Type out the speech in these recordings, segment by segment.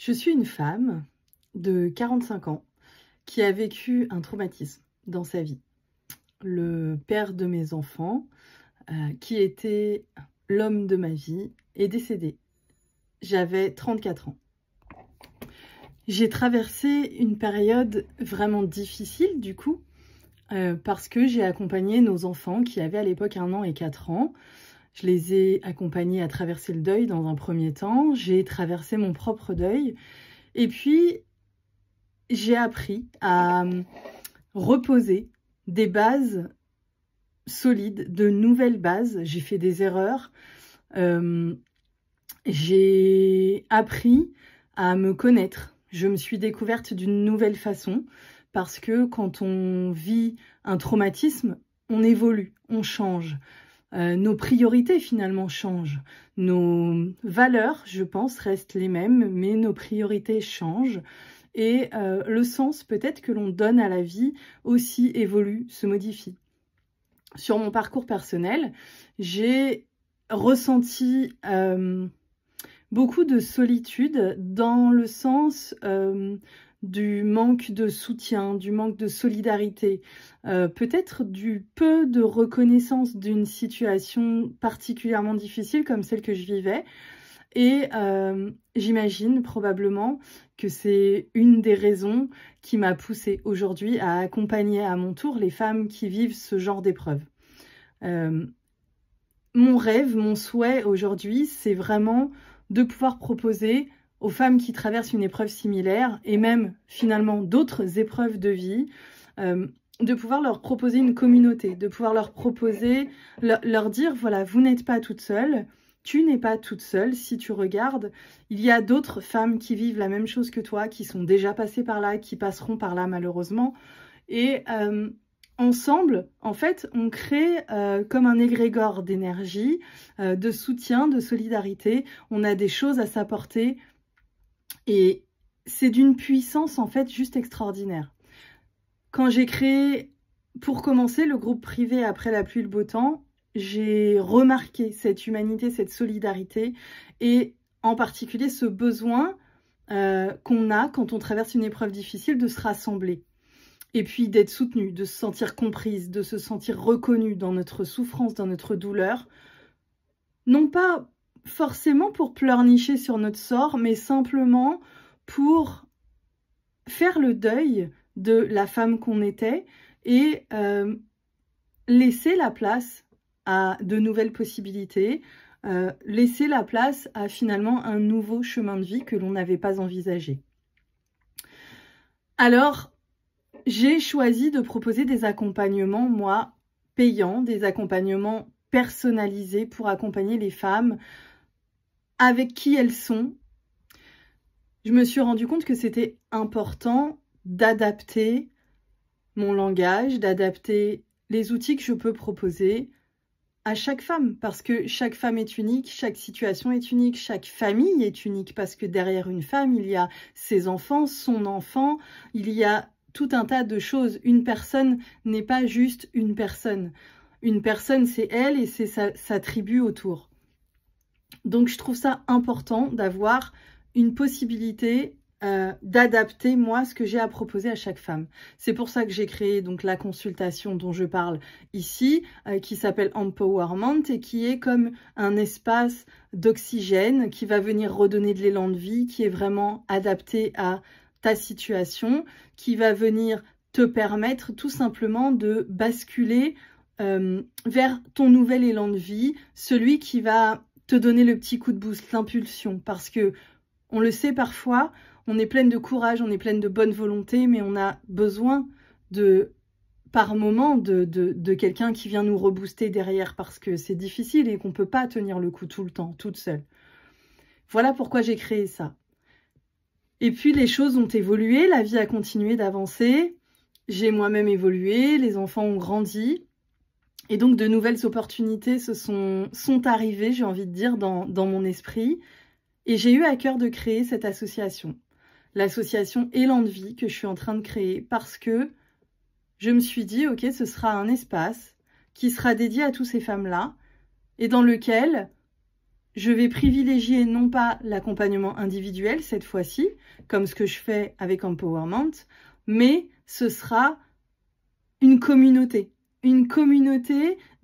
Je suis une femme de 45 ans qui a vécu un traumatisme dans sa vie. Le père de mes enfants, qui était l'homme de ma vie, est décédé. J'avais 34 ans. J'ai traversé une période vraiment difficile du coup, parce que j'ai accompagné nos enfants qui avaient à l'époque 1 an et 4 ans. Je les ai accompagnés à traverser le deuil dans un premier temps. J'ai traversé mon propre deuil. Et puis, j'ai appris à reposer des bases solides, de nouvelles bases. J'ai fait des erreurs. J'ai appris à me connaître. Je me suis découverte d'une nouvelle façon parce que quand on vit un traumatisme, on évolue, on change. Nos priorités finalement changent. Nos valeurs, je pense, restent les mêmes, mais nos priorités changent. Et le sens peut-être que l'on donne à la vie aussi évolue, se modifie. Sur mon parcours personnel, j'ai ressenti beaucoup de solitude dans le sens du manque de soutien, du manque de solidarité, peut-être du peu de reconnaissance d'une situation particulièrement difficile comme celle que je vivais. Et j'imagine probablement que c'est une des raisons qui m'a poussée aujourd'hui à accompagner à mon tour les femmes qui vivent ce genre d'épreuve. Mon rêve, mon souhait aujourd'hui, c'est vraiment de pouvoir proposer aux femmes qui traversent une épreuve similaire et même finalement d'autres épreuves de vie, de pouvoir leur proposer une communauté, de pouvoir leur proposer, leur dire voilà, vous n'êtes pas toute seule, tu n'es pas toute seule. Si tu regardes, il y a d'autres femmes qui vivent la même chose que toi, qui sont déjà passées par là, qui passeront par là malheureusement. Et ensemble, en fait, on crée comme un égrégore d'énergie, de soutien, de solidarité. On a des choses à s'apporter et c'est d'une puissance en fait juste extraordinaire. Quand j'ai créé, pour commencer, le groupe privé Après la pluie, le beau temps, j'ai remarqué cette humanité, cette solidarité et en particulier ce besoin qu'on a quand on traverse une épreuve difficile de se rassembler. Et puis d'être soutenue, de se sentir comprise, de se sentir reconnue dans notre souffrance, dans notre douleur. Non pas forcément pour pleurnicher sur notre sort, mais simplement pour faire le deuil de la femme qu'on était et laisser la place à de nouvelles possibilités, laisser la place à finalement un nouveau chemin de vie que l'on n'avait pas envisagé. Alors, j'ai choisi de proposer des accompagnements, moi, payants, des accompagnements personnalisés pour accompagner les femmes avec qui elles sont. Je me suis rendu compte que c'était important d'adapter mon langage, d'adapter les outils que je peux proposer à chaque femme, parce que chaque femme est unique, chaque situation est unique, chaque famille est unique, parce que derrière une femme, il y a ses enfants, son enfant, il y a tout un tas de choses. Une personne n'est pas juste une personne. Une personne, c'est elle et c'est sa tribu autour. Donc, je trouve ça important d'avoir une possibilité d'adapter, moi, ce que j'ai à proposer à chaque femme. C'est pour ça que j'ai créé donc la consultation dont je parle ici, qui s'appelle Empowerment et qui est comme un espace d'oxygène qui va venir redonner de l'élan de vie, qui est vraiment adapté à ta situation, qui va venir te permettre tout simplement de basculer vers ton nouvel élan de vie, celui qui va te donner le petit coup de boost, l'impulsion, parce que on le sait parfois, on est pleine de courage, on est pleine de bonne volonté, mais on a besoin par moment de quelqu'un qui vient nous rebooster derrière parce que c'est difficile et qu'on ne peut pas tenir le coup tout le temps, toute seule. Voilà pourquoi j'ai créé ça. Et puis les choses ont évolué, la vie a continué d'avancer, j'ai moi-même évolué, les enfants ont grandi. Et donc de nouvelles opportunités sont arrivées, j'ai envie de dire, dans mon esprit. Et j'ai eu à cœur de créer cette association. L'association Élan de vie que je suis en train de créer parce que je me suis dit, ok, ce sera un espace qui sera dédié à toutes ces femmes-là et dans lequel je vais privilégier non pas l'accompagnement individuel cette fois-ci, comme ce que je fais avec Empowerment, mais ce sera une communauté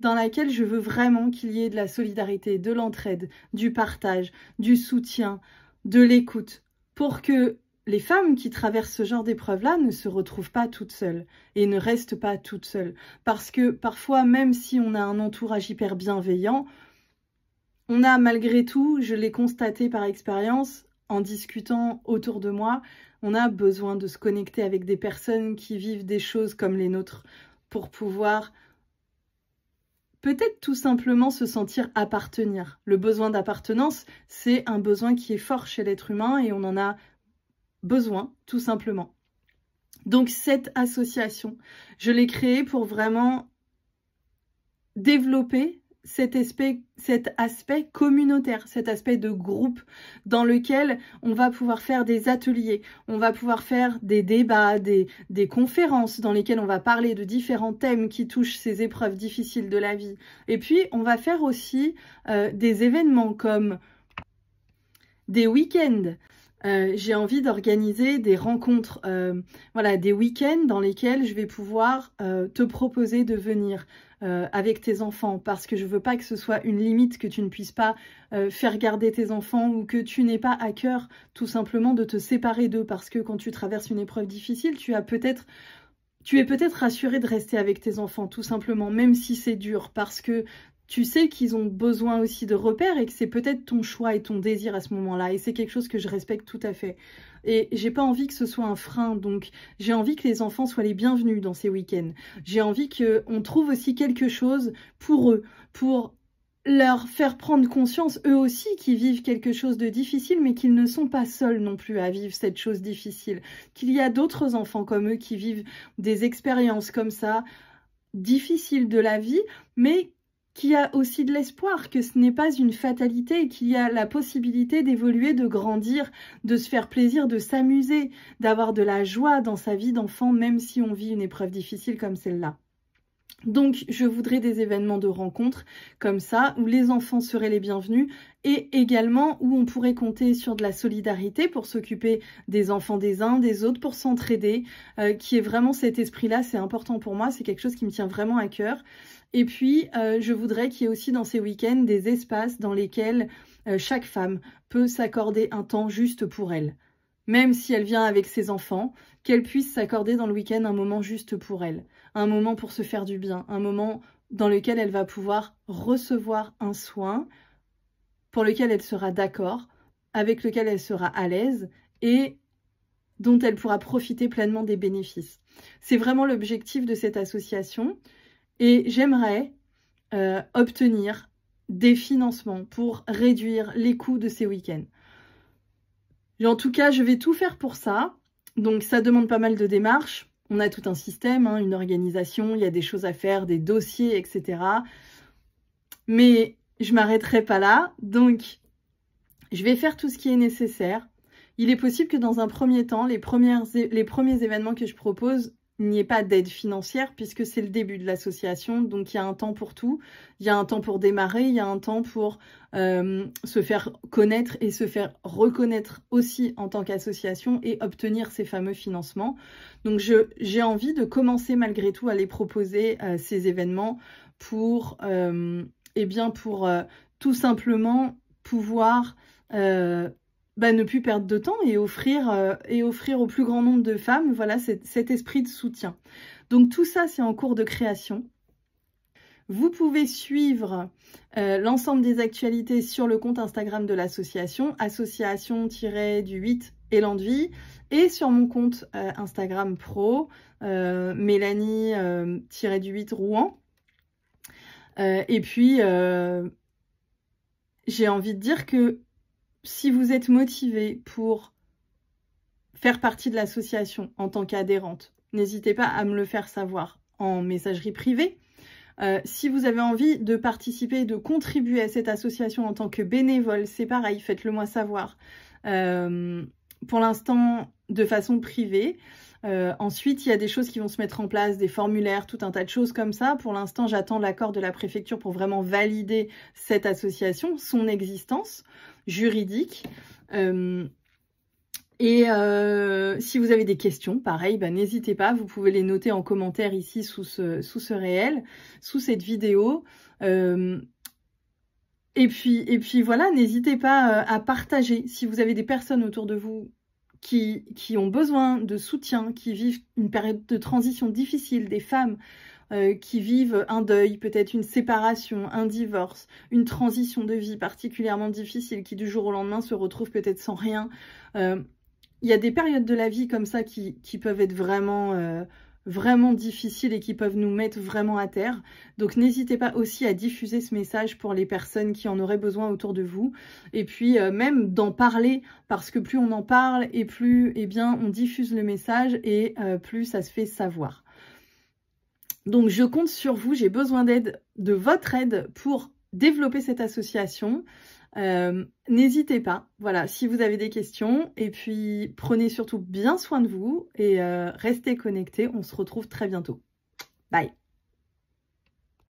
dans laquelle je veux vraiment qu'il y ait de la solidarité, de l'entraide, du partage, du soutien, de l'écoute, pour que les femmes qui traversent ce genre d'épreuve-là ne se retrouvent pas toutes seules et ne restent pas toutes seules. Parce que parfois, même si on a un entourage hyper bienveillant, on a malgré tout, je l'ai constaté par expérience, en discutant autour de moi, on a besoin de se connecter avec des personnes qui vivent des choses comme les nôtres pour pouvoir peut-être tout simplement se sentir appartenir. Le besoin d'appartenance, c'est un besoin qui est fort chez l'être humain et on en a besoin, tout simplement. Donc cette association, je l'ai créée pour vraiment développer cet aspect communautaire, cet aspect de groupe dans lequel on va pouvoir faire des ateliers, on va pouvoir faire des débats, des conférences dans lesquelles on va parler de différents thèmes qui touchent ces épreuves difficiles de la vie. Et puis, on va faire aussi des événements comme des week-ends. J'ai envie d'organiser des rencontres, voilà, des week-ends dans lesquels je vais pouvoir te proposer de venir avec tes enfants, parce que je veux pas que ce soit une limite, que tu ne puisses pas faire garder tes enfants ou que tu n'aies pas à cœur tout simplement de te séparer d'eux, parce que quand tu traverses une épreuve difficile, tu es peut-être rassuré de rester avec tes enfants tout simplement, même si c'est dur, parce que tu sais qu'ils ont besoin aussi de repères et que c'est peut-être ton choix et ton désir à ce moment-là. Et c'est quelque chose que je respecte tout à fait. Et j'ai pas envie que ce soit un frein. Donc, j'ai envie que les enfants soient les bienvenus dans ces week-ends. J'ai envie qu'on trouve aussi quelque chose pour eux, pour leur faire prendre conscience, eux aussi, qu'ils vivent quelque chose de difficile, mais qu'ils ne sont pas seuls non plus à vivre cette chose difficile. Qu'il y a d'autres enfants comme eux qui vivent des expériences comme ça, difficiles de la vie, mais qu'il y a aussi de l'espoir, que ce n'est pas une fatalité, qu'il y a la possibilité d'évoluer, de grandir, de se faire plaisir, de s'amuser, d'avoir de la joie dans sa vie d'enfant, même si on vit une épreuve difficile comme celle-là. Donc, je voudrais des événements de rencontres comme ça, où les enfants seraient les bienvenus, et également où on pourrait compter sur de la solidarité pour s'occuper des enfants des uns, des autres, pour s'entraider, qui est vraiment cet esprit-là, c'est important pour moi, c'est quelque chose qui me tient vraiment à cœur. Et puis, je voudrais qu'il y ait aussi dans ces week-ends des espaces dans lesquels chaque femme peut s'accorder un temps juste pour elle. Même si elle vient avec ses enfants, qu'elle puisse s'accorder dans le week-end un moment juste pour elle. Un moment pour se faire du bien, un moment dans lequel elle va pouvoir recevoir un soin pour lequel elle sera d'accord, avec lequel elle sera à l'aise et dont elle pourra profiter pleinement des bénéfices. C'est vraiment l'objectif de cette association. Et j'aimerais obtenir des financements pour réduire les coûts de ces week-ends. En tout cas, je vais tout faire pour ça. Donc, ça demande pas mal de démarches. On a tout un système, hein, une organisation, il y a des choses à faire, des dossiers, etc. Mais je m'arrêterai pas là. Donc, je vais faire tout ce qui est nécessaire. Il est possible que dans un premier temps, les premiers événements que je propose, il n'y ait pas d'aide financière puisque c'est le début de l'association, donc il y a un temps pour tout, il y a un temps pour démarrer, il y a un temps pour se faire connaître et se faire reconnaître aussi en tant qu'association et obtenir ces fameux financements. Donc j'ai envie de commencer malgré tout à les proposer ces événements pour, tout simplement pouvoir ne plus perdre de temps et offrir au plus grand nombre de femmes, voilà, cet esprit de soutien. Donc tout ça, c'est en cours de création. Vous pouvez suivre l'ensemble des actualités sur le compte Instagram de l'association, association-du8 Élan de Vie, et sur mon compte Instagram pro, Mélanie-du8 Rouen. Et puis, j'ai envie de dire que si vous êtes motivé pour faire partie de l'association en tant qu'adhérente, n'hésitez pas à me le faire savoir en messagerie privée. Si vous avez envie de participer, de contribuer à cette association en tant que bénévole, c'est pareil, faites-le moi savoir. pour l'instant de façon privée. Ensuite, il y a des choses qui vont se mettre en place, des formulaires, tout un tas de choses comme ça. Pour l'instant, j'attends l'accord de la préfecture pour vraiment valider cette association, son existence juridique. Si vous avez des questions, pareil, n'hésitez pas, vous pouvez les noter en commentaire ici sous ce réel, sous cette vidéo. Et puis voilà, n'hésitez pas à partager. Si vous avez des personnes autour de vous qui ont besoin de soutien, qui vivent une période de transition difficile, des femmes qui vivent un deuil, peut-être une séparation, un divorce, une transition de vie particulièrement difficile, qui du jour au lendemain se retrouvent peut-être sans rien. Il y a des périodes de la vie comme ça qui peuvent être vraiment difficiles et qui peuvent nous mettre vraiment à terre. Donc n'hésitez pas aussi à diffuser ce message pour les personnes qui en auraient besoin autour de vous. Et puis même d'en parler, parce que plus on en parle et plus on diffuse le message et plus ça se fait savoir. Donc je compte sur vous, j'ai besoin de votre aide pour développer cette association. N'hésitez pas, voilà, si vous avez des questions, et puis prenez surtout bien soin de vous et restez connectés, on se retrouve très bientôt. Bye!